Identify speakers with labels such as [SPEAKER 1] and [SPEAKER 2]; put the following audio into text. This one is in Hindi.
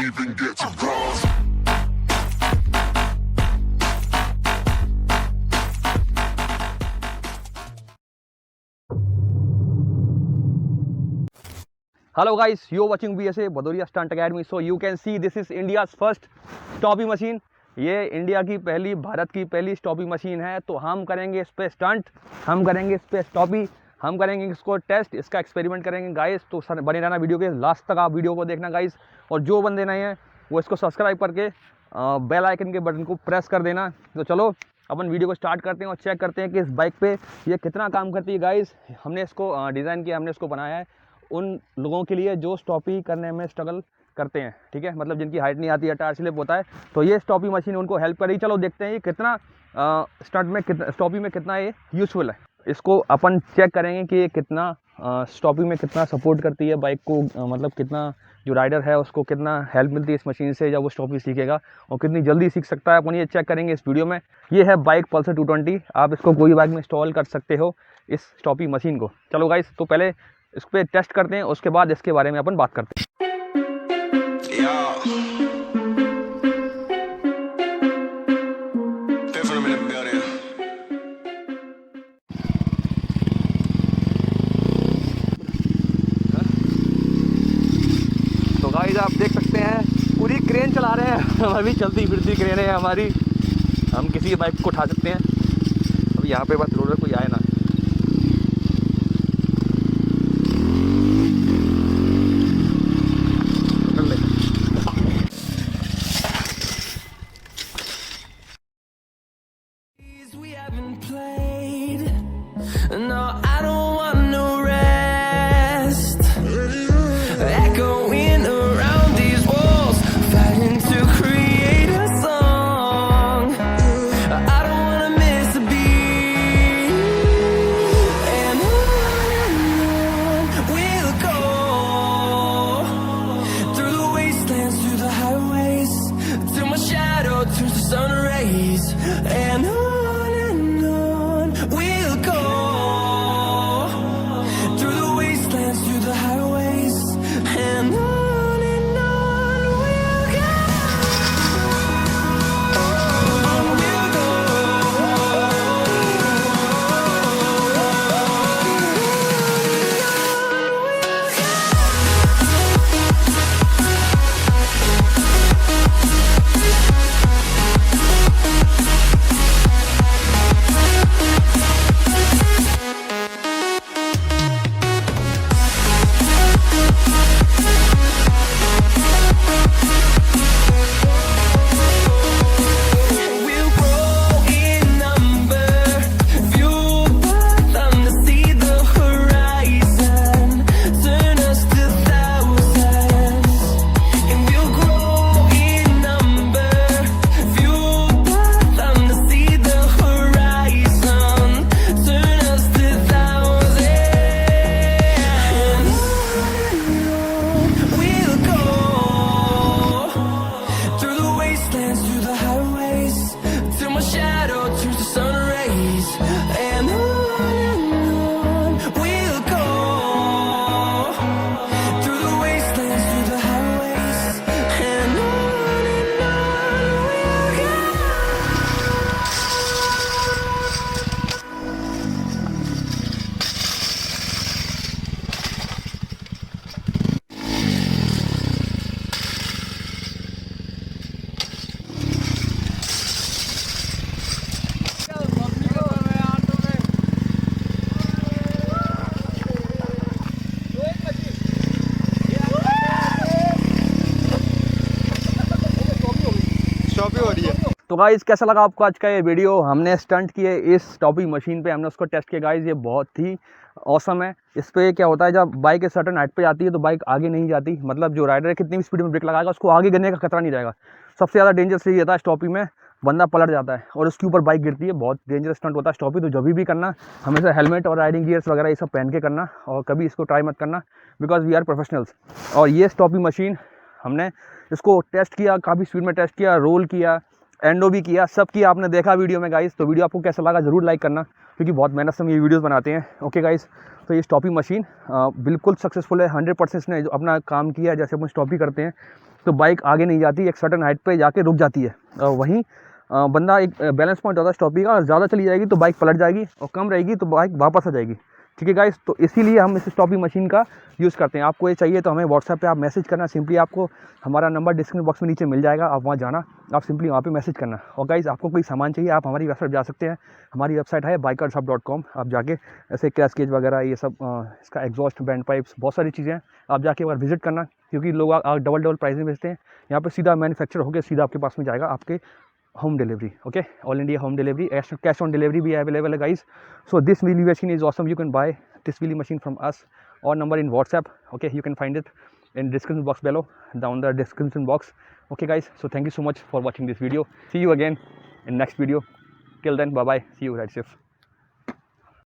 [SPEAKER 1] even get to cross.
[SPEAKER 2] Hello guys, you are watching BSA Bhadauria stunt academy. So you can see this is India's first stoppie machine. ये इंडिया की पहली, भारत की पहली स्टॉपी मशीन है. तो हम करेंगे इस पे स्टंट, हम करेंगे इस पे स्टॉपी, हम करेंगे इसको टेस्ट, इसका एक्सपेरिमेंट करेंगे गाइस. तो बने रहना वीडियो के लास्ट तक, आप वीडियो को देखना गाइस. और जो बंदे नए हैं वो इसको सब्सक्राइब करके बेल आइकन के बटन को प्रेस कर देना. तो चलो अपन वीडियो को स्टार्ट करते हैं और चेक करते हैं कि इस बाइक पे ये कितना काम करती है गाइस. हमने इसको डिज़ाइन किया, हमने इसको बनाया है उन लोगों के लिए जो स्टॉपी करने में स्ट्रगल करते हैं, ठीक है, मतलब जिनकी हाइट नहीं आती है, टायर स्लिप होता है. तो ये स्टॉपी मशीन उनको हेल्प करेगी. चलो देखते हैं ये कितना स्टंट में, कितना स्टॉपी में कितना ये यूज़फुल है. इसको अपन चेक करेंगे कि ये कितना स्टॉपी में कितना सपोर्ट करती है बाइक को, मतलब कितना जो राइडर है उसको कितना हेल्प मिलती है इस मशीन से जब वो स्टॉपी सीखेगा, और कितनी जल्दी सीख सकता है. अपन ये चेक करेंगे इस वीडियो में. ये है बाइक पल्सर 220. आप इसको कोई बाइक में इंस्टॉल कर सकते हो इस स्टॉपी मशीन को. चलो गाइस, तो पहले इस पर टेस्ट करते हैं, उसके बाद इसके बारे में अपन बात करते हैं. तो गाइस आप देख सकते हैं पूरी क्रेन चला रहे हैं. अभी चलती फिरती क्रेन है हमारी. हम किसी बाइक को उठा सकते हैं. अब यहाँ पे बस रोलर कोई आए ना.
[SPEAKER 3] No, I don't want no rest. Echoing around these walls, fighting to create a song. I don't wanna miss a beat. And on we'll go, through the wastelands, through the highways, till my shadow turns to sun rays. And on we'll go, through the wastelands, through the highways, and on we'll go. We'll go. We'll grow in number, fueled by them to see the horizon, turn us to thousands. And we'll grow in number, fueled by them to see the horizon, turn us to thousands. And on we'll go, through the wastelands, through the highways, till my shadow turns to sun rays. And on we'll go, through the wastelands, through the highways, and on we'll go.
[SPEAKER 4] Stoppie हो रही है.
[SPEAKER 2] तो गाइस कैसा लगा आपको आज का ये वीडियो. हमने स्टंट किए इस स्टॉपी मशीन पे, हमने उसको टेस्ट किया गाइस. ये बहुत ही औसम है. इस पे क्या होता है, जब बाइक एक सर्टन हाइट पे जाती है तो बाइक आगे नहीं जाती, मतलब जो राइडर है कितनी भी स्पीड में ब्रेक लगाएगा उसको आगे गिरने का खतरा नहीं रहेगा. सबसे ज़्यादा डेंजरस ये रहता है स्टॉपी में, बंदा पलट जाता है और उसके ऊपर बाइक गिरती है. बहुत डेंजरस स्टंट होता है स्टॉपी. तो जब भी करना हमेशा हेलमेट और राइडिंग गियर्स वगैरह ये सब पहन के करना, और कभी इसको ट्राई मत करना, बिकॉज वी आर प्रोफेशनल्स. और ये स्टॉपी मशीन हमने इसको टेस्ट किया, काफ़ी स्पीड में टेस्ट किया, रोल किया, एंडो भी किया, सब किया, आपने देखा वीडियो में गाइस. तो वीडियो आपको कैसा लगा ज़रूर लाइक करना, क्योंकि बहुत मेहनत से हम ये वीडियोस बनाते हैं. ओके गाइस, तो ये स्टॉपी मशीन बिल्कुल सक्सेसफुल है. 100% इसने जो अपना काम किया है, जैसे अपन स्टॉपी करते हैं तो बाइक आगे नहीं जाती, एक सर्टन हाइट पे जाके रुक जाती है। वहीं बंदा एक बैलेंस पॉइंट होता है स्टॉपी का, ज़्यादा चली जाएगी तो बाइक पलट जाएगी और कम रहेगी तो बाइक वापस आ जाएगी। ठीक है गाइस, तो इसीलिए हम इस स्टॉपी मशीन का यूज़ करते हैं। आपको ये चाहिए तो हमें व्हाट्सएप पे आप मैसेज करना, सिंपली आपको हमारा नंबर डिस्क्रिप्शन बॉक्स में नीचे मिल जाएगा, आप वहाँ जाना, आप सिंपली वहाँ पे मैसेज करना। और गाइस, आपको कोई सामान चाहिए आप हमारी वेबसाइट जा सकते हैं, हमारी वेबसाइट है bikershub.com। आप जाके ऐसे क्रैश केज वगैरह ये सब इसका एग्जॉस्ट बैंड पाइप्स बहुत सारी चीज़ें हैं, आप जाके एक बार विजिट करना, क्योंकि लोग डबल प्राइस में बेचते हैं। यहाँ पे सीधा मैन्युफैक्चर होकर सीधा आपके पास में जाएगा, आपके home delivery. Okay, all India home delivery, cash on delivery भी अवेलेबल है guys. So this wheelie machine is awesome, you can buy this wheelie machine from us, or number in WhatsApp. Okay, you can find it in description box below, down the description box. Okay guys, so thank you so much for watching this video. See you again in next video. Till then, bye bye, see you, ride safe.